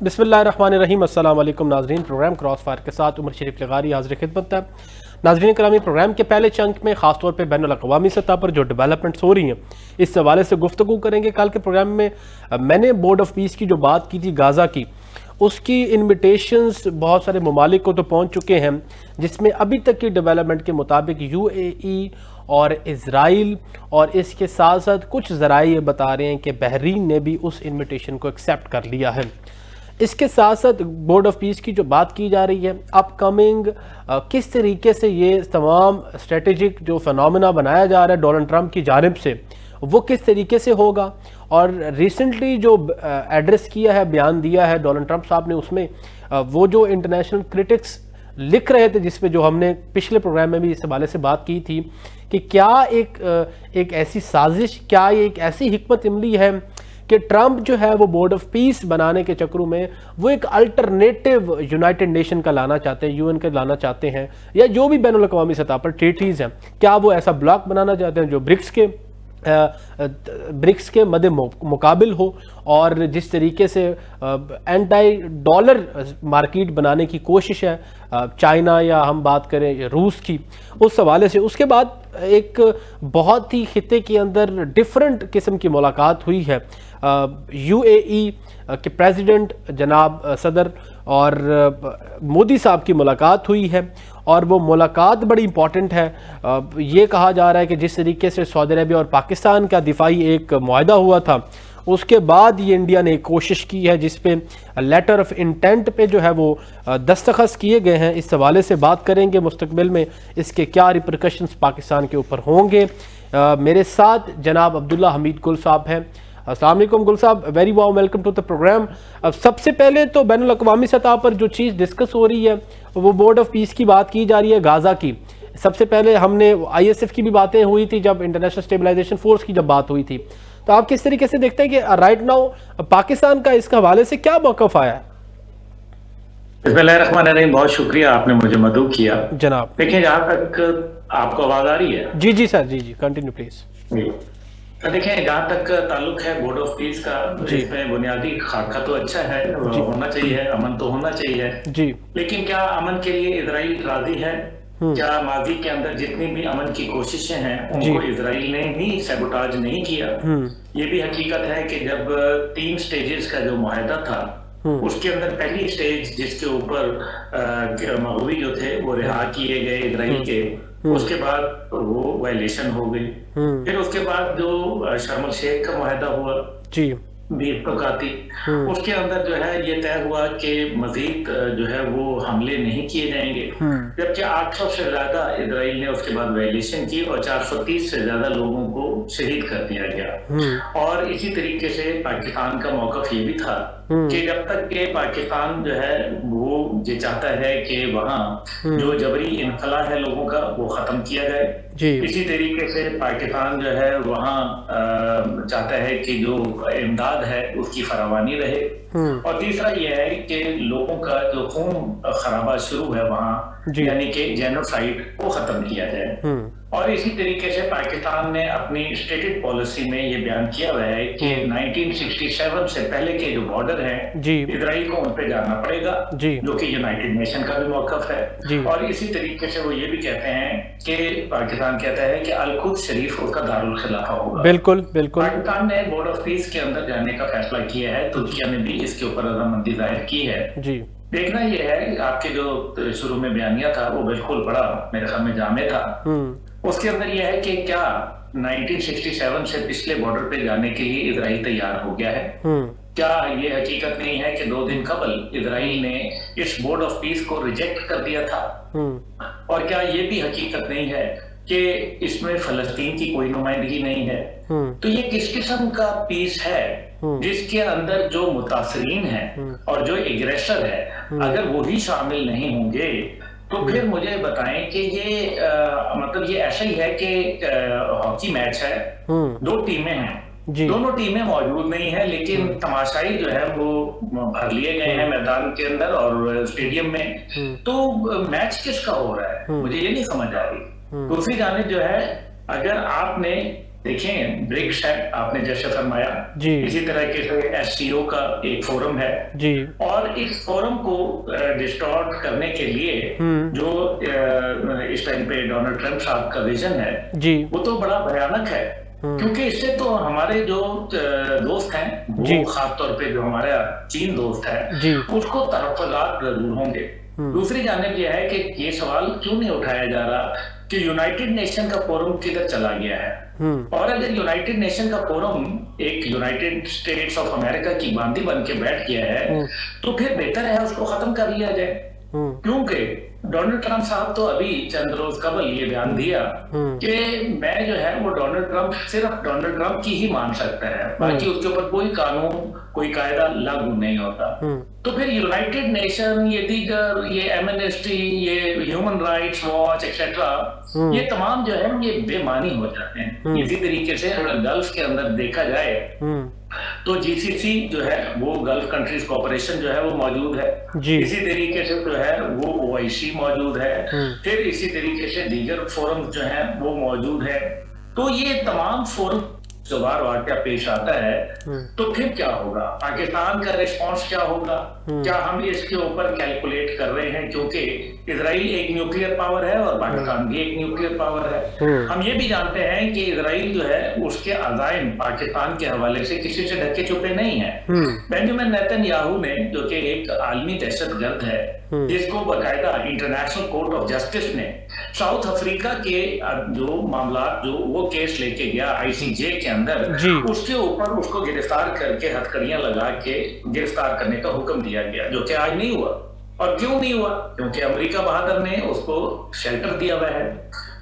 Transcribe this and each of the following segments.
बिस्मिल्लाहिर्रहमानिर्रहीम। अस्सलाम वालेकुम नाज़रीन। प्रोग्राम क्रॉस फायर के साथ उमर शरीफ लगारी हाज़िर खिदमत है। नाज़रीन करामी, प्रोग्राम के पहले चंक में ख़ासतौर पर बैनुल-अक़वामी सतह पर जो डेवलपमेंट्स हो रही हैं इस हवाले से गुफ्तगू करेंगे। कल के प्रोग्राम में मैंने बोर्ड ऑफ पीस की जो बात की थी गाज़ा की, उसकी इन्विटेशंस बहुत सारे ममालिक को तो पहुँच चुके हैं, जिसमें अभी तक की डेवलपमेंट के मुताबिक UAE और इज़राइल और इसके साथ साथ कुछ ज़राए ये बता रहे हैं कि बहरीन ने भी उस इन्विटेशन को एक्सेप्ट कर लिया है। इसके साथ साथ बोर्ड ऑफ पीस की जो बात की जा रही है अपकमिंग, किस तरीके से ये तमाम स्ट्रेटेजिक जो फिनोमेना बनाया जा रहा है डोनाल्ड ट्रंप की जानिब से, वो किस तरीके से होगा। और रिसेंटली जो एड्रेस किया है, बयान दिया है डोनाल्ड ट्रंप साहब ने, उसमें वो जो इंटरनेशनल क्रिटिक्स लिख रहे थे, जिस पे जो हमने पिछले प्रोग्राम में भी इस हवाले से बात की थी कि क्या एक ऐसी साजिश, क्या ये एक ऐसी हिकमत इमली है कि ट्रंप जो है वो बोर्ड ऑफ पीस बनाने के चक्रों में वो एक अल्टरनेटिव यूनाइटेड नेशन का लाना चाहते हैं, UN का लाना चाहते हैं, या जो भी बैनुल अक़वामी सतह पर ट्रीटीज़ हैं, क्या वो ऐसा ब्लॉक बनाना चाहते हैं जो ब्रिक्स के मदे मुकाबिल हो, और जिस तरीके से एंटी डॉलर मार्केट बनाने की कोशिश है चाइना या हम बात करें रूस की, उस हवाले से। उसके बाद एक बहुत ही खिते के अंदर डिफरेंट किस्म की मुलाकात हुई है। UAE के प्रेसिडेंट जनाब सदर और मोदी साहब की मुलाकात हुई है, और वो मुलाकात बड़ी इंपॉर्टेंट है। ये कहा जा रहा है कि जिस तरीके से सऊदी अरबिया और पाकिस्तान का दिफाई एक मुआहदा हुआ था, उसके बाद ये इंडिया ने कोशिश की है जिस पे लेटर ऑफ इंटेंट पे जो है वो दस्तखत किए गए हैं। इस हवाले से बात करेंगे मुस्तकबिल में इसके क्या रिपरकशंस पाकिस्तान के ऊपर होंगे। मेरे साथ जनाब अब्दुल्ला हमीद गुल साहब हैं। अस्सलाम वालेकुम गुल साहब, very warm welcome to the programme. अब सबसे पहले तो बैनुल अक़वामी सतह पर जो चीज़ डिस्कस हो रही है वो बोर्ड ऑफ पीस की बात की जा रही है गाज़ा की। सबसे पहले हमने ISF की भी बातें हुई थी जब इंटरनेशनल स्टेबलाइजेशन फोर्स की जब बात हुई थी, तो आप किस तरीके से देखते हैं कि राइट नाउ पाकिस्तान का इसका हवाले से क्या मौक़िफ़ आया है? बिस्मिल्लाहिर्रहमानिर्रहीम, बहुत शुक्रिया आपने मुझे मदऊ किया जनाब। देखिए, जहाँ तक आपको आवाज़ आ रही है? जी सर, जी कंटिन्यू प्लीज़। तो देखें, जहाँ तक ताल्लुक है बोर्ड ऑफ पीस का, इसमें बुनियादी खाका तो अच्छा है, होना चाहिए, अमन तो होना चाहिए जी। लेकिन क्या अमन के लिए इजराइल राजी है? क्या माजी के अंदर जितनी भी अमन की कोशिशें हैं उनको इजराइल ने ही सैबोटाज नहीं किया? ये भी हकीकत है कि जब 3 स्टेजेस का जो मुआहदा था, उसके अंदर पहली स्टेज जिसके ऊपर मगवी जो थे वो रिहा किए गए इजराइल के, उसके बाद वो वायलेशन हो गई। फिर उसके बाद जो शर्म शेख का मुआहदा हुआ जी, उसके अंदर जो है ये तय हुआ कि मजीद जो है वो हमले नहीं किए जाएंगे, जबकि 800 से ज्यादा इजराइल ने उसके बाद वायलेशन की और 430 से ज्यादा लोगों को शहीद कर दिया गया। और इसी तरीके से पाकिस्तान का मौक़िफ़ ये भी था कि जब तक के पाकिस्तान जो है वो ये चाहता है कि वहाँ जो जबरी इनखला है लोगों का वो खत्म किया जाए। इसी तरीके से पाकिस्तान जो है वहाँ चाहता है कि जो इमदाद है उसकी फरावानी रहे, और तीसरा ये है कि लोगों का जो खून खराबा शुरू है वहाँ, यानी कि जेनोसाइड, वो खत्म किया जाए। और इसी तरीके से पाकिस्तान ने अपनी स्टेटेड पॉलिसी में ये बयान किया हुआ है कि 1967 से पहले के जो बॉर्डर हैं इजराइल को उन पे जाना पड़ेगा, जो कि यूनाइटेड नेशन का भी मौक़िफ़ है। और इसी तरीके से वो ये भी कहते हैं कि पाकिस्तान कहता है कि अल-कुद्स शरीफ उसका दारुल खिलाफा होगा। बिल्कुल। पाकिस्तान ने बोर्ड ऑफ पीस के अंदर जाने का फैसला किया है, तुर्किया ने भी इसके ऊपर रजामंदी जाहिर की है। देखना यह है कि आपके जो शुरू में बयानिया था वो बिल्कुल बड़ा मेरे ख्याल में जामे था। उसके अंदर यह है कि क्या 1967 से पिछले बॉर्डर पे जाने के लिए इजराइल तैयार हो गया है? क्या ये हकीकत नहीं है कि 2 दिन कबल इजराइल ने इस बोर्ड ऑफ पीस को रिजेक्ट कर दिया था? और क्या ये भी हकीकत नहीं है कि इसमें फलस्तीन की कोई नुमाइंदगी नहीं है? तो ये किस किस्म का पीस है जिसके अंदर जो मुतासरीन है और जो एग्रेसर है, अगर वो ही शामिल नहीं होंगे तो फिर मुझे बताएं कि ये मतलब ये ऐसा ही है कि हॉकी मैच है, 2 टीमें हैं, दोनों टीमें मौजूद नहीं है, लेकिन तमाशाई जो है वो भर लिए गए हैं मैदान के अंदर और स्टेडियम में। तो मैच किसका हो रहा है, मुझे ये नहीं समझ आ रही। दूसरी जानिब जो है, अगर आपने देखें ब्रिक्स है, आपने जैसे फरमाया जी, इसी तरह के एससीओ का एक फोरम है जी, और इस फोरम को डिस्टॉर्ट करने के लिए जो इस टाइम पे डोनाल्ड ट्रंप साहब का विजन है जी, वो तो बड़ा भयानक है, क्योंकि इससे तो हमारे जो दोस्त हैं वो खास तौर पे जो हमारा चीन दोस्त है उसको तरफदार जरूर होंगे। दूसरी जानिब यह है कि ये सवाल क्यों नहीं उठाया जा रहा कि यूनाइटेड नेशन का फोरम किधर चला गया है, और अगर यूनाइटेड नेशन का फोरम एक यूनाइटेड स्टेट्स ऑफ अमेरिका की बांदी बन के बैठ गया है तो फिर बेहतर है उसको खत्म कर लिया जाए, क्योंकि डोनाल्ड ट्रंप साहब तो अभी चंद रोज कबल ये बयान दिया कि मैं जो है वो डोनाल्ड ट्रंप सिर्फ डोनाल्ड ट्रंप की ही मान सकता है, बाकी उसके ऊपर कोई कानून कोई कायदा लागू नहीं होता। तो फिर यूनाइटेड नेशन, ये दीगर, ये एमनेस्टी, ये ह्यूमन राइट्स वॉच एक्सेट्रा, ये तमाम जो है ये बेमानी हो जाते हैं। इसी तरीके से अगर गल्फ के अंदर देखा जाए तो जीसीसी जो है वो गल्फ कंट्रीज कोऑपरेशन जो है वो मौजूद है, इसी तरीके से जो है वो ओआईसी मौजूद है, फिर इसी तरीके से दीगर फोरम जो है वो मौजूद है। तो ये तमाम फोरम जो बार वाकया पेश आता है तो फिर क्या होगा, पाकिस्तान का रिस्पांस क्या होगा, क्या हम इसके ऊपर कैलकुलेट कर रहे हैं, क्योंकि इजराइल एक न्यूक्लियर पावर है और पाकिस्तान भी एक न्यूक्लियर पावर है। हम ये भी जानते हैं कि इजराइल जो है उसके अज़ाइम पाकिस्तान के हवाले से किसी से ढके छुपे नहीं है। बेंजामिन नेतन्याहू ने, जो कि एक आलमी दहशतगर्द है जिसको बकायदा इंटरनेशनल कोर्ट ऑफ जस्टिस ने साउथ अफ्रीका के जो मामला जो वो केस लेके गया आईसीजे के अंदर, उसके ऊपर उसको गिरफ्तार करके हथकड़ियां लगा के गिरफ्तार करने का हुक्म दिया गया, जो कि आज नहीं हुआ। और क्यों नहीं हुआ? क्योंकि अमेरिका बहादुर ने उसको शेल्टर दिया हुआ है।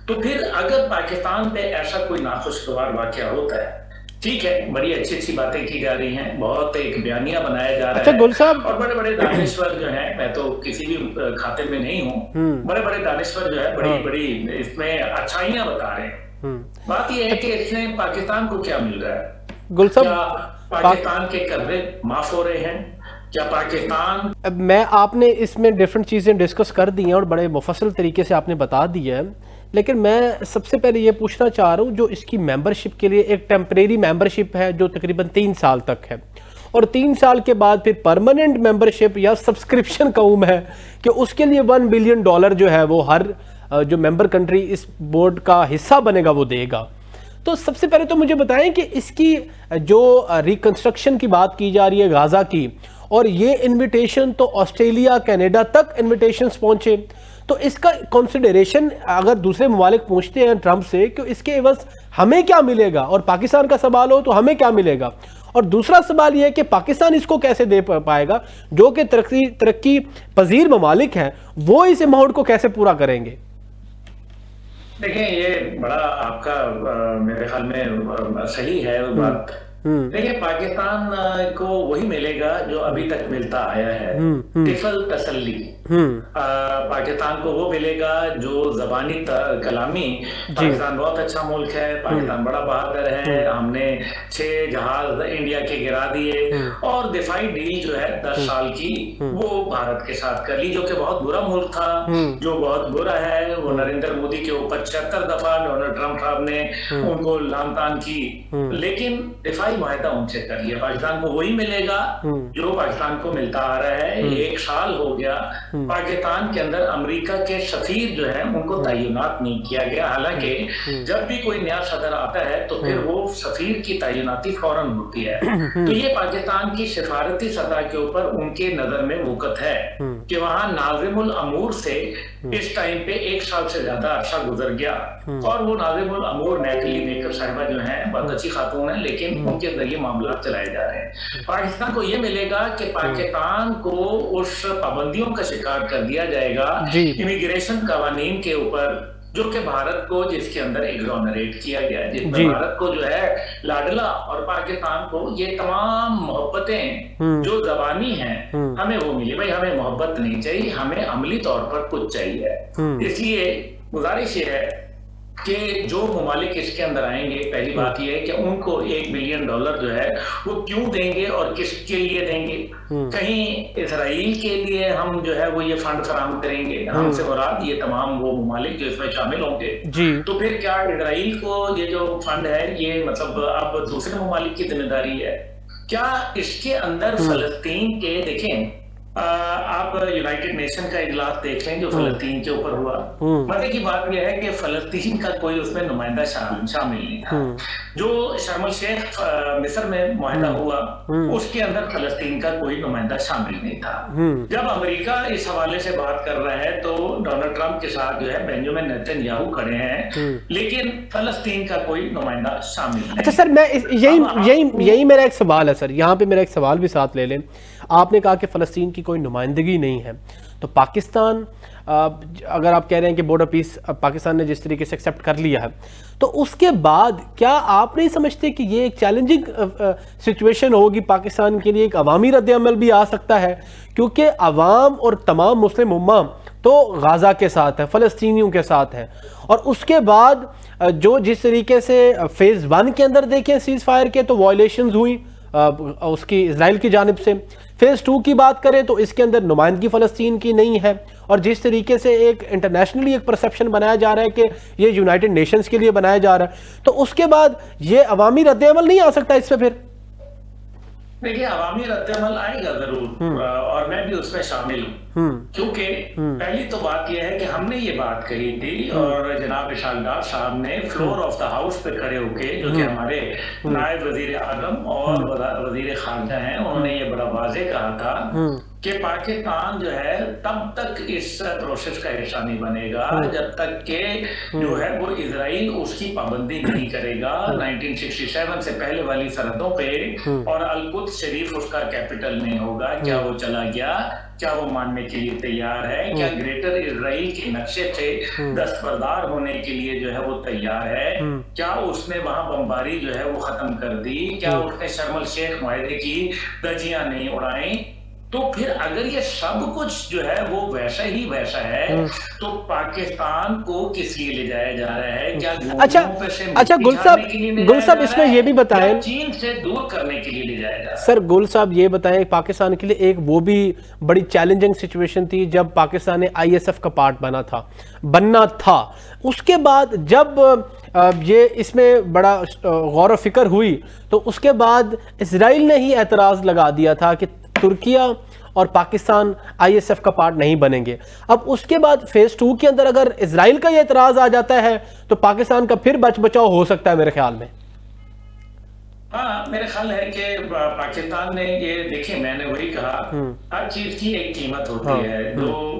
तो फिर अगर पाकिस्तान पे ऐसा कोई नाखुशगवार वाकया होता है, ठीक है, बड़ी अच्छी अच्छी बातें की जा रही हैं, बहुत एक बयानिया बनाया जा रहा है, गुल साहब, और बड़े बड़े दानिश्वर जो हैं, मैं तो किसी भी खाते में नहीं हूँ, बड़े बड़े दानिश्वर जो है बड़ी बड़ी इसमें अच्छाइयां बता रहे हैं। बात यह है कि इसमें पाकिस्तान को क्या मिल रहा है? गुल साहब, क्या पाकिस्तान के कर्जे माफ हो रहे हैं? क्या पाकिस्तान, मैं आपने इसमें डिफरेंट चीज़ें डिस्कस कर दी हैं और बड़े मुफस्सल तरीके से आपने बता दिया है, लेकिन मैं सबसे पहले ये पूछना चाह रहा हूँ, जो इसकी मेंबरशिप के लिए एक टेम्परेरी मेंबरशिप है जो तकरीबन 3 साल तक है, और 3 साल के बाद फिर परमानेंट मेंबरशिप या सब्सक्रिप्शन कहूँ मैं कि उसके लिए $1 बिलियन जो है वो हर जो मेंबर कंट्री इस बोर्ड का हिस्सा बनेगा वो देगा। तो सबसे पहले तो मुझे बताएं कि इसकी जो रिकंस्ट्रक्शन की बात की जा रही है गाजा की, और ये इनविटेशन तो ऑस्ट्रेलिया कनाडा तक इनविटेशंस पहुंचे, तो इसका कंसिडरेशन अगर दूसरे ममालिक पूछते हैं ट्रंप से कि इसके एवज हमें क्या मिलेगा, और पाकिस्तान का सवाल हो तो हमें क्या मिलेगा, और दूसरा सवाल यह है कि पाकिस्तान इसको कैसे दे पाएगा, जो कि तरक्की पजीर ममालिक हैं वो इस अमाउंट को कैसे पूरा करेंगे? देखिए ये बड़ा आपका मेरे ख्याल में सही है बात। देखिए पाकिस्तान को वही मिलेगा जो अभी तक मिलता आया है, तिफल तसल्ली। पाकिस्तान को वो मिलेगा जो जबानी कलामी, पाकिस्तान बहुत अच्छा मुल्क है, पाकिस्तान बड़ा बहादुर है, हमने 6 जहाज इंडिया के गिरा दिए, और दिफाई डील जो है 10 साल की वो भारत के साथ कर ली, जो कि बहुत बुरा मुल्क था, जो बहुत बुरा है। वो नरेंद्र मोदी के ऊपर 76 दफा डोनाल्ड ट्रंप साहब ने उनको लानतान की, लेकिन दिफाई मुआहदा उनसे कर लिया। पाकिस्तान को वही मिलेगा जो पाकिस्तान को मिलता आ रहा है। 1 साल हो गया पाकिस्तान के अंदर अमेरिका के सफीर जो है उनको तैनात नहीं किया गया, हालांकि जब भी कोई नया सदर आता है तो फिर वो सफीर की तैनाती फौरन होती है। तो ये पाकिस्तान की सिफारती सतह के ऊपर उनके नजर में वक़्त है कि वहां नाज़िमुल अमूर से इस टाइम पे 1 साल से ज्यादा अरसा गुजर गया, और वो नाज़िमुल अमूर नेटली बेकर साहिबा जो है बहुत अच्छी खातून है, लेकिन उनके जरिए मामला चलाए जा रहे हैं। पाकिस्तान को ये मिलेगा कि पाकिस्तान को उस पाबंदियों का शिकार कर दिया जाएगा इमिग्रेशन कवानीन के ऊपर, जो कि भारत को जिसके अंदर एग्जोनरेट किया गया, जिसमें भारत को जो है लाडला, और पाकिस्तान को ये तमाम मोहब्बतें जो जबानी हैं हमें वो मिली। भाई हमें मोहब्बत नहीं चाहिए, हमें अमली तौर पर कुछ चाहिए। इसलिए गुजारिश ये है कि जो ममालिक इसके अंदर आएंगे, पहली बात यह है कि उनको $1 बिलियन जो है वो क्यों देंगे और किसके लिए देंगे। कहीं इसराइल के लिए हम जो है वो ये फंड फराहम करेंगे, हमसे मुराद ये तमाम वो ममालिक जो इसमें शामिल होंगे, तो फिर क्या इसराइल को ये जो फंड है ये मतलब अब दूसरे ममालिक की जिम्मेदारी है क्या? इसके अंदर फलस्तीन के देखें, आप यूनाइटेड नेशन का इजलास देख लें जो फलस्तीन के ऊपर हुआ, मजे की बात यह है कि फलस्तीन का कोई उसमें नुमाइंदा शामिल नहीं था। जो शर्म अल शेख मिस्र में मुआहदा हुआ उसके अंदर फलस्तीन का कोई नुमाइंदा शामिल नहीं था। जब अमेरिका इस हवाले से बात कर रहा है तो डोनाल्ड ट्रंप के साथ जो है बेंजामिन नेतन्याहू खड़े हैं, लेकिन फलस्तीन का कोई नुमाइंदा शामिल नहीं। अच्छा सर, मैं यही मेरा एक सवाल है सर, यहाँ पे मेरा एक सवाल भी साथ ले लें। आपने कहा कि फ़लस्तीन की कोई नुमाइंदगी नहीं है, तो पाकिस्तान अगर आप कह रहे हैं कि बोर्ड ऑफ पीस पाकिस्तान ने जिस तरीके से एक्सेप्ट कर लिया है, तो उसके बाद क्या आप नहीं समझते कि ये एक चैलेंजिंग सिचुएशन होगी पाकिस्तान के लिए? एक अवामी रद्द-ए-अमल भी आ सकता है, क्योंकि अवाम और तमाम मुस्लिम उम्मा तो गाज़ा के साथ है, फ़लस्तीनियों के साथ है, और उसके बाद जो जिस तरीके से फ़ेज़ 1 के अंदर देखें सीज़ फायर के तो वायलेशंस हुई उसकी इजराइल की जानिब से। फेज़ 2 की बात करें तो इसके अंदर नुमाइंदगी फ़लस्तीन की नहीं है, और जिस तरीके से एक इंटरनेशनली एक परसेप्शन बनाया जा रहा है कि ये यूनाइटेड नेशंस के लिए बनाया जा रहा है, तो उसके बाद ये अवामी रद्द-ए-अमल नहीं आ सकता इस पर? फिर देखिए, अवामी रद्द-ए-अमल आएगा जरूर, और मैं भी उसमें शामिल हूँ, क्योंकि पहली तो बात यह है कि हमने ये बात कही थी और जनाब इशाक डार साहब ने फ्लोर ऑफ द हाउस पे खड़े होके, जो कि हमारे नायब वजीर आजम और वजीर खारजा हैं, उन्होंने ये बड़ा वाज़ेह कहा था कि पाकिस्तान जो है तब तक इस प्रोसेस का हिस्सा नहीं बनेगा जब तक के जो है वो इजराइल उसकी पाबंदी नहीं करेगा 1967 से पहले वाली सरहदों पे, और अल-कुद्स शरीफ उसका कैपिटल नहीं होगा। क्या वो चला गया? क्या वो मानने के लिए तैयार है? क्या ग्रेटर इजराइल के नक्शे से दस्तबरदार होने के लिए जो है वो तैयार है? क्या उसने वहां बमबारी जो है वो खत्म कर दी? क्या उसने शर्म अल शेख मुआहदे की धज्जियां नहीं उड़ाई? तो फिर अगर ये सब कुछ जो है वो वैसा ही वैसा है, तो पाकिस्तान को किस लिए ले जाया जा रहा है? क्या अच्छा गुल साहब इसमें ये भी बताएं, चीन से दूर करने के लिए ले जाया जा रहा है? सर गुल साहब ये बताएं, पाकिस्तान के लिए एक वो भी बड़ी चैलेंजिंग सिचुएशन थी जब पाकिस्तान ने ISF का पार्ट बनना था। उसके बाद जब ये इसमें बड़ा गौर फिक्र हुई तो उसके बाद इसराइल ने ही एतराज़ लगा दिया था कि तुर्किया और पाकिस्तान ISF का पार्ट नहीं बनेंगे। अब उसके बाद फेज़ 2 के अंदर अगर इजराइल का ये एतराज़ आ जाता है तो पाकिस्तान का फिर बचाव हो सकता है मेरे ख्याल में। हाँ, मेरे ख्याल है कि पाकिस्तान ने ये देखिए, मैंने वही कहा, हर चीज की एक कीमत होती है। जो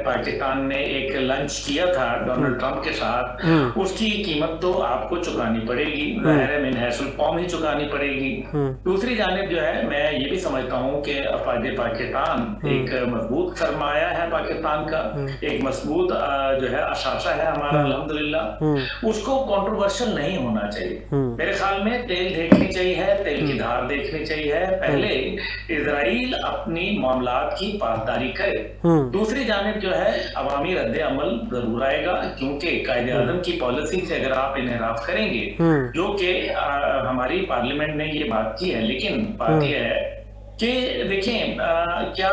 पाकिस्तान ने एक लंच किया था डोनाल्ड ट्रंप के साथ, उसकी कीमत तो आपको चुकानी पड़ेगी, कौम ही चुकानी पड़ेगी। दूसरी जानिब जो है, मैं ये भी समझता हूँ कि अफवाज पाकिस्तान एक मजबूत सरमाया है, पाकिस्तान का एक मजबूत जो है असासा है हमारा, अल्हम्दुलिल्लाह। उसको कंट्रोवर्शियल नहीं होना चाहिए। मेरे ख्याल में तेल देखनी चाहिए, तेल की धार देखनी चाहिए। पहले इजराइल अपनी मामलात की पासदारी करे, दूसरी जानिब जो है अवामी रद्द-ए-अमल जरूर आएगा, क्योंकि कायदे आज़म की पॉलिसी से अगर आप इन्हिराफ करेंगे, जो कि हमारी पार्लियामेंट ने ये बात की है, लेकिन बात यह है कि देखें क्या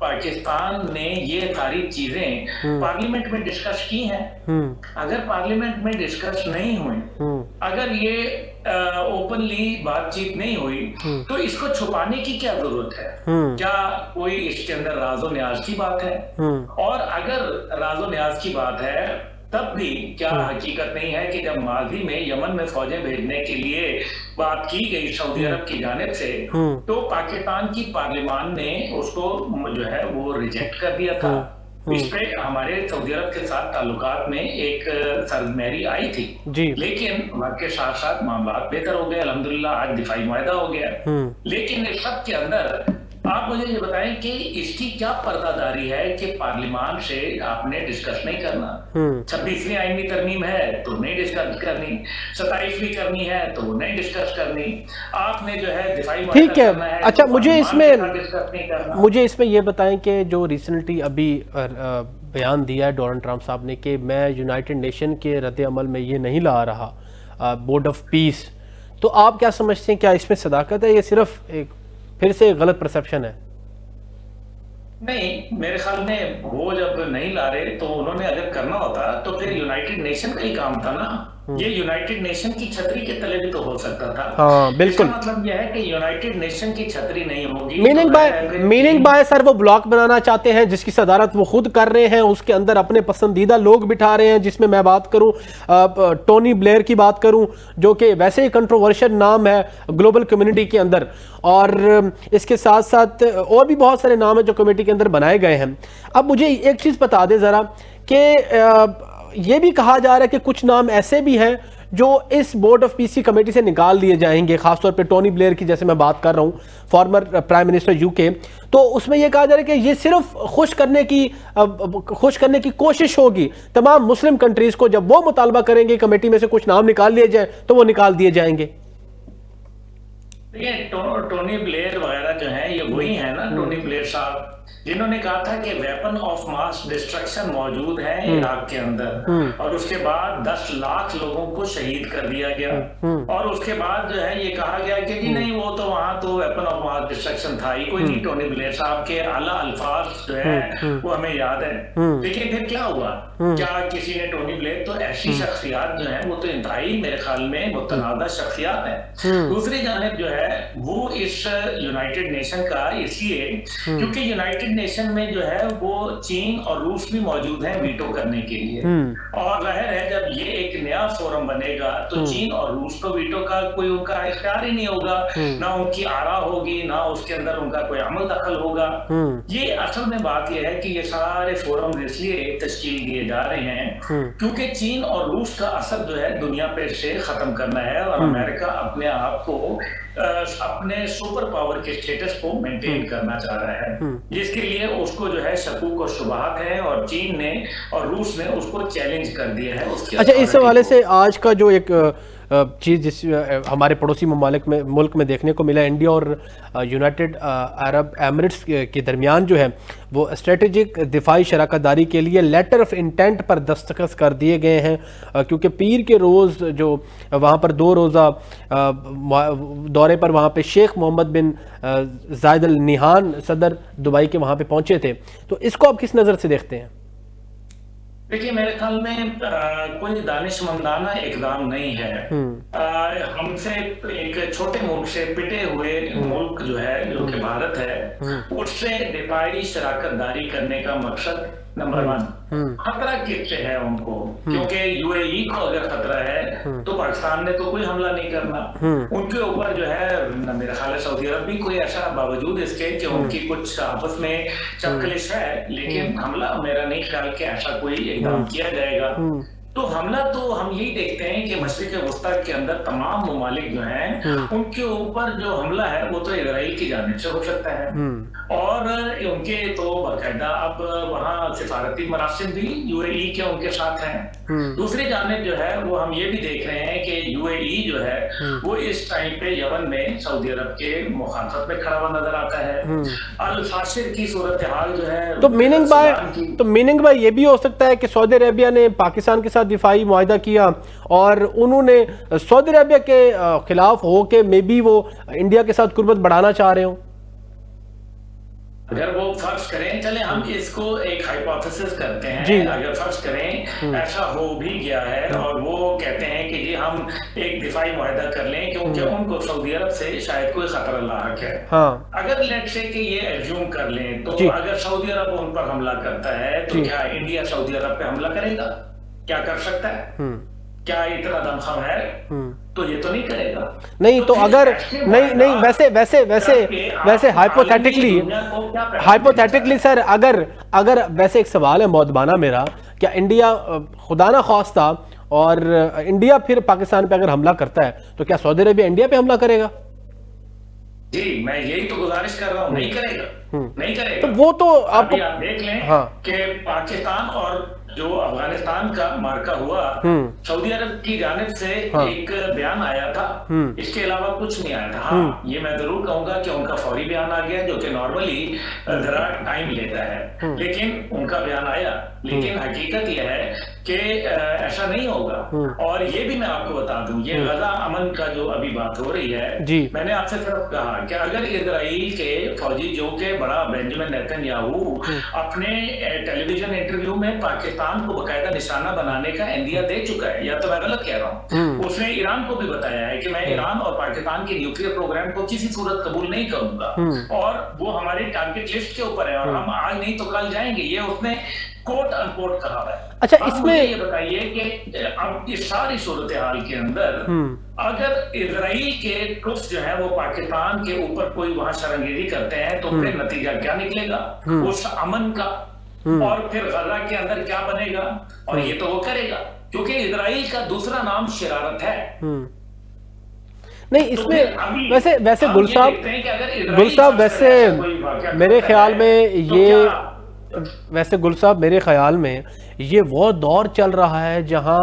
पाकिस्तान ने ये सारी चीजें पार्लियामेंट में डिस्कस की हैं? अगर पार्लियामेंट में डिस्कस नहीं हुई, अगर ये ओपनली बातचीत नहीं हुई, तो इसको छुपाने की क्या जरूरत है? क्या कोई इसके अंदर राजो न्याज की बात है? और अगर राजो न्याज की बात है, तब भी क्या हकीकत नहीं है कि जब माजी में यमन में फौजें भेजने के लिए बात की गई सऊदी अरब की जानिब से, तो पाकिस्तान की पार्लियामान ने उसको जो है वो रिजेक्ट कर दिया था। इस पे हमारे सऊदी अरब के साथ ताल्लुकात में एक सरमैरी आई थी, लेकिन वक्त के साथ साथ मामला बेहतर हो गए, अल्हम्दुलिल्लाह। आज दिफाई मुआहदा हो गया, लेकिन इस सब के अंदर आप मुझे ये बताएं कि इसकी क्या पर्दादारी है कि पार्लियामान से आपने डिस्कस नहीं करना। 26वीं आईनी तरमीम है तो नहीं डिस्कस करनी, 27वीं करनी है तो नहीं डिस्कस करनी, आपने जो है दिफाई ठीक है। अच्छा, मुझे इसमें ये बताएं कि जो रिसेंटली अभी बयान दिया है डोनाल्ड ट्रंप साहब ने कि मैं यूनाइटेड नेशन के रद्द अमल में ये नहीं ला रहा बोर्ड ऑफ पीस, तो आप क्या समझते हैं, क्या इसमें सदाकत है या सिर्फ एक फिर से गलत परसेप्शन है? नहीं, मेरे ख्याल में वो जब नहीं ला रहे तो उन्होंने अगर करना होता तो फिर यूनाइटेड नेशन का ही काम था ना। ये यूनाइटेड नेशन की छतरी के तले भी तो हो सकता था। हाँ, बिल्कुल। इसका मतलब यह है कि यूनाइटेड नेशन की छतरी नहीं होगी। मीनिंग बाय सर वो ब्लॉक बनाना चाहते हैं जिसकी सदारत वो खुद कर रहे हैं, उसके अंदर अपने पसंदीदा लोग बिठा रहे हैं, जिसमें मैं बात करूं टोनी ब्लेयर की बात करूं जो कि वैसे ही कंट्रोवर्शियल नाम है ग्लोबल कम्युनिटी के अंदर, और इसके साथ साथ और भी बहुत सारे नाम हैं जो कमेटी के अंदर बनाए गए हैं। अब मुझे एक चीज़ बता दें ज़रा कि ये भी कहा जा रहा है कि कुछ नाम ऐसे भी हैं जो इस बोर्ड ऑफ पीस की कमेटी से निकाल दिए जाएंगे, खासतौर पे टोनी ब्लेयर की जैसे मैं बात कर रहा हूँ, फॉर्मर प्राइम मिनिस्टर यूके। तो उसमें यह कहा जा रहा है कि ये सिर्फ खुश करने की कोशिश होगी तमाम मुस्लिम कंट्रीज को, जब वो मुतालबा करेंगे कमेटी में से कुछ नाम निकाल लिए जाए तो वो निकाल दिए जाएंगे। ये टोनी ब्लेयर वगैरह जो है ये वही है ना, टोनी ब्लेयर साहब जिन्होंने कहा था कि वेपन ऑफ मास डिस्ट्रक्शन मौजूद है इराक के अंदर, और उसके बाद 10 लाख लोगों को शहीद कर दिया गया, और उसके बाद जो है ये कहा गया कि जी नहीं वो तो वहां तो वेपन ऑफ मास डिस्ट्रक्शन था ही कोई नहीं। टोनी ब्लेयर साहब के आला अल्फाज जो है वो हमें याद है, लेकिन फिर क्या हुआ? क्या किसी ने टोनी ब्लेयर तो ऐसी शख्सियात जो है वो तो इंतहाई मेरे ख्याल में मुतनादा शख्सियात है। दूसरी जानिब जो है वो इस यूनाइटेड नेशन का इसलिए क्योंकि यूनाइटेड नेशन में जो है वो चीन और रूस भी मौजूद हैं वीटो करने के लिए, और जाहिर है जब ये एक नया फोरम बनेगा तो चीन और रूस को वीटो का कोई उनका इख्तियार ही नहीं होगा, ना उनकी आरा होगी, ना उसके अंदर उनका कोई अमल दखल होगा। ये असल में बात यह है कि ये सारे फोरम इसलिए तश्कील दिए जा रहे हैं क्योंकि चीन और रूस का असर जो है दुनिया पे से खत्म करना है, और अमेरिका अपने आप को अपने सुपर पावर के स्टेटस को मेंटेन करना चाह रहा है, जिसके लिए उसको जो है शकूक और शुबहात है, और चीन ने और रूस ने उसको चैलेंज कर दिया है उसकी। अच्छा, इस हवाले से आज का जो एक चीज़ जिस हमारे पड़ोसी मुल्क में देखने को मिला, इंडिया और यूनाइटेड अरब एमिरेट्स के दरमियान जो है वो स्ट्रेटेजिक दिफाई शराकतदारी के लिए लेटर ऑफ इंटेंट पर दस्तखत कर दिए गए हैं, क्योंकि पीर के रोज़ जो वहाँ पर 2 रोज़ा दौरे पर वहाँ पे शेख मोहम्मद बिन जायद अल निहान सदर दुबई के वहाँ पे पहुँचे थे, तो इसको आप किस नज़र से देखते हैं? देखिए मेरे ख्याल में कोई दानिशमंदाना इकदाम नहीं है। हमसे एक छोटे मुल्क से पिटे हुए मुल्क जो है जो कि भारत है उससे दिफाई शराकतदारी करने का मकसद नंबर 1 खतरा किससे है उनको, क्योंकि यूएई को अगर खतरा है तो पाकिस्तान ने तो कोई हमला नहीं करना, उनके ऊपर जो है मेरा ख्याल है सऊदी अरब भी कोई ऐसा बावजूद इसके कि उनकी कुछ आपस में चपकलिश है, लेकिन हमला मेरा नहीं ख्याल कि ऐसा कोई एकदम किया जाएगा। तो हमला तो हम यही देखते हैं कि मशरिक़ वस्ता के अंदर तमाम ममालिक जो हैं उनके ऊपर जो हमला है वो तो इजराइल की जानिब से हो सकता है, और उनके तो बाकायदा अब वहाँ सिफारती मरासिम भी यूएई के उनके साथ हैं। दूसरी जानिब जो है वो हम ये भी देख रहे हैं कि यूएई जो है वो इस टाइम पे यमन में सऊदी अरब के मुखालफत में खड़ा हुआ नजर आता है। अल फासिर की सूरत हाल जो है तो मीनिंग बाय ये भी हो सकता है कि सऊदी अरेबिया ने पाकिस्तान के साथ दिफाई मुआहदा किया और उन्होंने सऊदी अरेबिया के खिलाफ हो के मे बी वो इंडिया के साथ कुर्बत बढ़ाना चाह रहे हो। अगर वो फर्ज करें, चले हम इसको एक हाइपोथेसिस करते हैं, अगर फर्ज करें ऐसा हो भी गया है और वो कहते हैं कि जी हम एक दिफाई मुआहदा कर लें क्योंकि उनको सऊदी अरब से शायद कोई खतरा लाक है। अगर लेट से कि ये एज्यूम कर लें तो अगर सऊदी अरब उन पर हमला करता है तो क्या इंडिया सऊदी अरब पे हमला करेगा? क्या कर सकता है? क्या इतना दमखम है? तो ये तो नहीं करेगा। नहीं तो अगर नहीं वैसे हाइपोथेटिकली सर, अगर वैसे एक सवाल है मौदबाना मेरा, क्या इंडिया खुदा ना ख्वास्ता और इंडिया फिर पाकिस्तान पे अगर हमला करता है तो क्या सऊदी अरेबिया इंडिया पे हमला करेगा? जी, मैं यही तो गुजारिश कर रहा हूँ, नहीं करेगा, नहीं करेगा। तो वो तो आप देख लें कि पाकिस्तान और जो अफगानिस्तान का मार्का हुआ, सऊदी अरब की जानिब से एक बयान आया था, इसके अलावा कुछ नहीं आया था। हाँ, ये मैं जरूर कहूंगा कि उनका फौरी बयान आ गया, जो कि नॉर्मली जरा टाइम लेता है, लेकिन उनका बयान आया। लेकिन हकीकत यह है कि ऐसा नहीं होगा। और ये भी मैं आपको बता दूं, ये गजा अमन का जो अभी बात हो रही है, मैंने आपसे सिर्फ कहा कि अगर इजराइल के फौजी, जो के बड़ा बेंजामिन नेतन्याहू अपने टेलीविजन इंटरव्यू में पाकिस्तान को बकायदा निशाना बनाने का इंदिया दे चुका है, या तो मैं गलत कह रहा हूँ, उसने ईरान को भी बताया है कि मैं ईरान और पाकिस्तान के न्यूक्लियर प्रोग्राम को किसी सूरत कबूल नहीं करूंगा, और वो हमारी टारगेट लिस्ट के ऊपर है, और हम आज नहीं तो कल जाएंगे, ये उसने कोट अनकोट कहा है। अच्छा, इसमें ये बताइए कि अब इस सारी सूरत हाल के अंदर अगर इजराइल के ट्रुप्स जो है वो पाकिस्तान के ऊपर कोई वहां शरंगेरी करते हैं, तो फिर नतीजा क्या निकलेगा उस अमन का, और फिर गजा के अंदर क्या बनेगा, और ये तो वो करेगा, क्योंकि इजराइल का दूसरा नाम शरारत है। नहीं, इसमें वैसे गुल साहब वैसे मेरे ख्याल में मेरे ख्याल में ये वो दौर चल रहा है जहां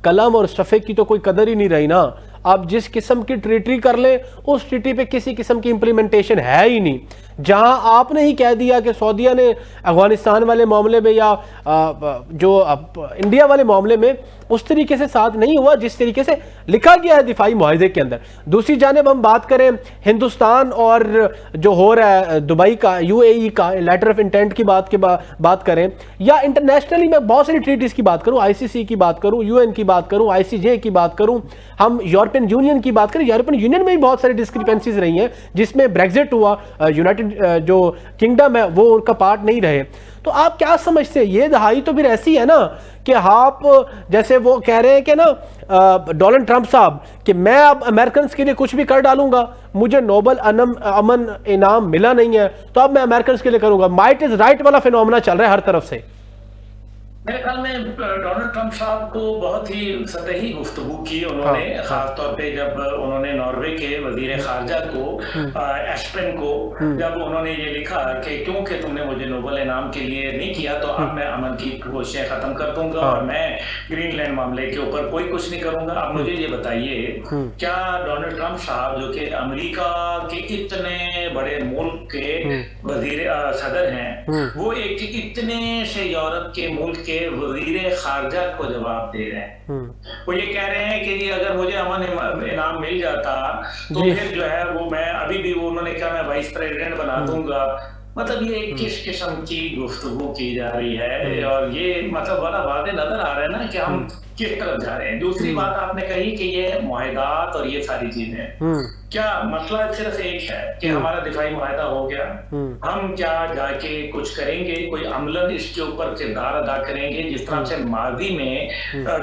कलम और सफ़े की तो कोई कदर ही नहीं रही ना। आप जिस किस्म की ट्रीटी कर ले, उस ट्रीटी पे किसी किस्म की इम्प्लीमेंटेशन है ही नहीं। जहां आपने ही कह दिया कि सऊदीया ने अफगानिस्तान वाले मामले में या जो इंडिया वाले मामले में उस तरीके से साथ नहीं हुआ जिस तरीके से लिखा गया है दिफाई मुआहदे के अंदर। दूसरी जानिब हम बात करें हिंदुस्तान और जो हो रहा है दुबई का, यूएई का लेटर ऑफ इंटेंट की बात करें, या इंटरनेशनली मैं बहुत सारी ट्रीटीज की बात करूं, आईसीसी की बात करूं, यूएन की बात करूं, आईसीजे की बात करूं, हम यूरोपियन यूनियन की बात करें, यूरोपियन यूनियन में भी बहुत सारी डिस्क्रिपेंसीज रही हैं, जिसमें ब्रेक्जिट हुआ, यूनाइटेड जो किंगडम है वो उनका पार्ट नहीं रहे। तो आप क्या समझते हैं, ये दहाई तो फिर ऐसी है ना कि आप जैसे वो कह रहे हैं कि ना डोनाल्ड ट्रंप साहब कि मैं अब अमेरिकन के लिए कुछ भी कर डालूंगा, मुझे नोबल अमन इनाम मिला नहीं है तो अब मैं अमेरिकन के लिए करूंगा। माइट इज राइट वाला फिनोमेना चल रहा है हर तरफ से। मेरे ख्याल में डोनाल्ड ट्रंप साहब को बहुत ही सतही गुफ्तगू की उन्होंने, खासतौर पे जब उन्होंने नॉर्वे के वजीर खारजा को एस्पेन को जब उन्होंने ये लिखा कि क्योंकि तुमने मुझे नोबल इनाम के लिए नहीं किया तो अब मैं अमन की कोशिशें खत्म कर दूंगा और मैं ग्रीनलैंड मामले के ऊपर कोई कुछ नहीं करूंगा। अब मुझे ये बताइए, क्या डोनाल्ड ट्रंप साहब जो कि अमेरिका के इतने बड़े मुल्क के वजीर सदर हैं, वो एक इतने से यूरोप के मुल्क के वजीर खारजा को जवाब दे रहे हैं। वो ये कह रहे हैं कि जी अगर मुझे अमन इनाम मिल जाता तो फिर जो है वो मैं अभी भी, वो उन्होंने कहा मैं वाइस प्रेसिडेंट बना दूंगा। मतलब ये किस किस्म की गुफ्तगू की जा रही है, और ये मतलब बड़ा वादे नजर आ रहा है ना कि हम किस तरफ जा रहे हैं। दूसरी बात आपने कही कि ये मुआहदात और ये सारी चीजें, क्या मसला सिर्फ एक है कि हमारा दिफाई मुआहदा हो गया, हम क्या जाके कुछ करेंगे, कोई अमलन इसके ऊपर किरदार अदा करेंगे जिस तरह से माजी में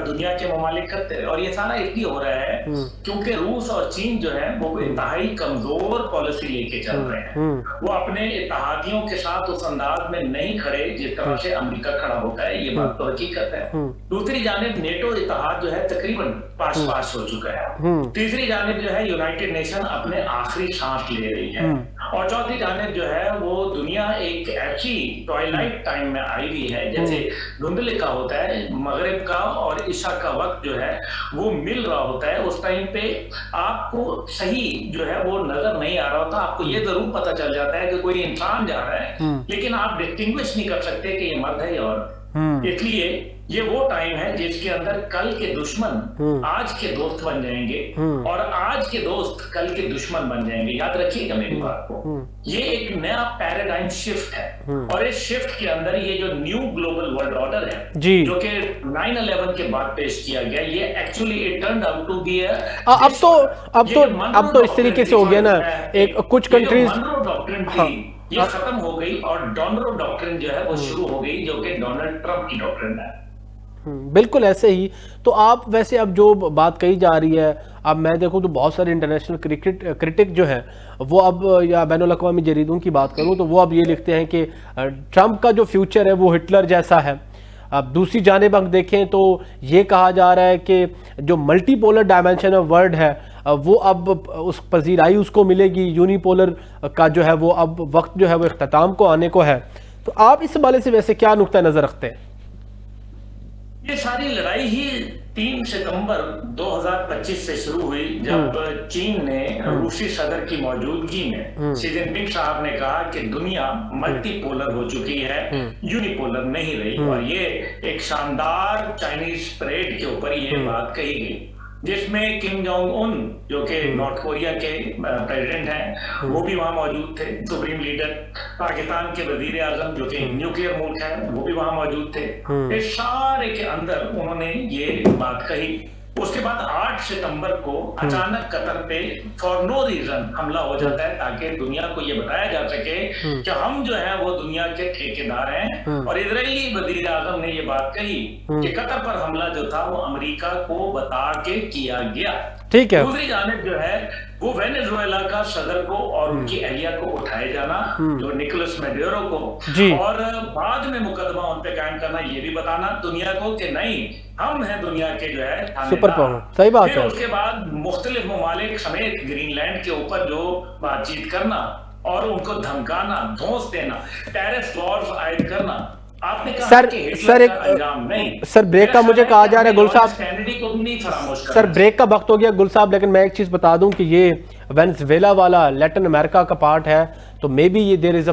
दुनिया के ममालिक करते हैं। और ये सारा इसलिए हो रहा है क्योंकि रूस और चीन जो है वो इंतहाई कमजोर पॉलिसी लेके चल रहे हैं। वो अपने इत्तेहादियों के साथ उस अंदाज में नहीं खड़े जिस तरह से अमेरिका खड़ा होता है, ये बात तो हकीकत है। दूसरी जानिब नेटो इत्तेहाद जो है तकरीबन पास हो चुका है। तीसरी जानिब जो है यूनाइटेड नेशन अपने आखिरी सांस ले रही है, और चौथी जानिब जो है वो दुनिया एक ऐसी ट्वाइलाइट टाइम में आई हुई है, जैसे धुंधले का होता है मगरिब का और ईशा का वक्त जो है वो मिल रहा होता है। उस टाइम पे आपको सही जो है वो नजर नहीं आ रहा होता, आपको ये जरूर पता चल जाता है कि कोई इंसान जा रहा है, लेकिन आप डिस्टिंग्विश नहीं कर सकते कि ये मर्द है या औरत। इसलिए ये वो टाइम है जिसके अंदर कल के दुश्मन आज के दोस्त बन जाएंगे और आज के दोस्त कल के दुश्मन बन जाएंगे। याद रखिएगा मेरी बात को, ये एक नया पैराडाइम शिफ्ट है, और इस शिफ्ट के अंदर ये जो न्यू ग्लोबल वर्ल्ड ऑर्डर है जो कि 9/11 के बाद पेश किया गया, ये actually it turned out to be अब तो इस तरीके से हो गया ना, एक कुछ कंट्रीज ये खत्म हो गई और डॉनरो डॉक्ट्रिन जो है वो शुरू हो गई, जो कि डोनाल्ड ट्रंप की डॉक्ट्रिन है। बिल्कुल ऐसे ही। तो आप वैसे अब जो बात कही जा रही है, अब मैं देखूं तो बहुत सारे इंटरनेशनल क्रिटिक जो है वो अब, या बैनुल अक़वामी जरीदों की बात करूं तो वो अब ये लिखते हैं कि ट्रंप का जो फ्यूचर है वो हिटलर जैसा है। अब दूसरी जानिब हम देखें तो ये कहा जा रहा है कि जो मल्टीपोलर डायमेंशन ऑफ वर्ल्ड है, वो अब उस पजीराई उसको मिलेगी, यूनिपोलर का जो है वो अब वक्त जो है वो इख्तिताम को आने को है। तो आप इस हवाले से वैसे क्या नुक्ता नज़र रखते हैं? ये सारी लड़ाई ही 3 सितंबर 2025 से शुरू हुई, जब चीन ने रूसी सदर की मौजूदगी में शी जिनपिंग साहब ने कहा कि दुनिया मल्टीपोलर हो चुकी है, यूनिपोलर नहीं रही। और ये एक शानदार चाइनीज परेड के ऊपर ये बात कही गई, जिसमें किम जोंग उन जो कि नॉर्थ कोरिया के प्रेसिडेंट हैं, वो भी वहां मौजूद थे, सुप्रीम लीडर। पाकिस्तान के वजीर आजम जो कि न्यूक्लियर मुल्क है, वो भी वहां मौजूद थे। इस सारे के अंदर उन्होंने ये बात कही। उसके बाद 8 सितंबर को अचानक कतर पे फॉर नो रीजन हमला हो जाता है, ताकि दुनिया को ये बताया जा सके कि हम जो है वो दुनिया के ठेकेदार हैं। और इजरायली वजीर आजम ने ये बात कही कि कतर पर हमला जो था वो अमेरिका को बता के किया गया। ठीक है। दूसरी जानिब जो है वो वेनेजुएला का सदर को और उनकी अहलिया को उठाए जाना, जो निकोलस मेडुरो को, और बाद में मुकदमा उन पे कायम करना, ये भी बताना दुनिया को कि नहीं, हम हैं दुनिया के जो है सुपर पावर। सही बात है। उसके बाद मुख्तलिफ ममालिक समेत ग्रीनलैंड के ऊपर जो बातचीत करना और उनको धमकाना, धौंस देना, टेररिस्ट लॉज आयद करना। आपने कहा सर ब्रेक का मुझे कहा जा रहा है गुल साहब, सर ब्रेक का वक्त हो गया गुल साहब, लेकिन मैं एक चीज बता दूं कि ये वेनेजुएला वाला लैटिन अमेरिका का पार्ट है, तो मे बी ये देर इज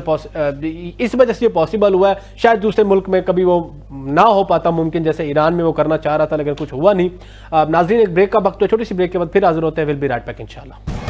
इस वजह से ये पॉसिबल हुआ है। शायद दूसरे मुल्क में कभी वो ना हो पाता मुमकिन, जैसे ईरान में वो करना चाह रहा था लेकिन कुछ हुआ नहीं। नाज़रीन, एक ब्रेक का वक्त है, छोटी सी ब्रेक के बाद फिर हाजिर होते हैं। विल बी राइट बैक इंशाल्लाह।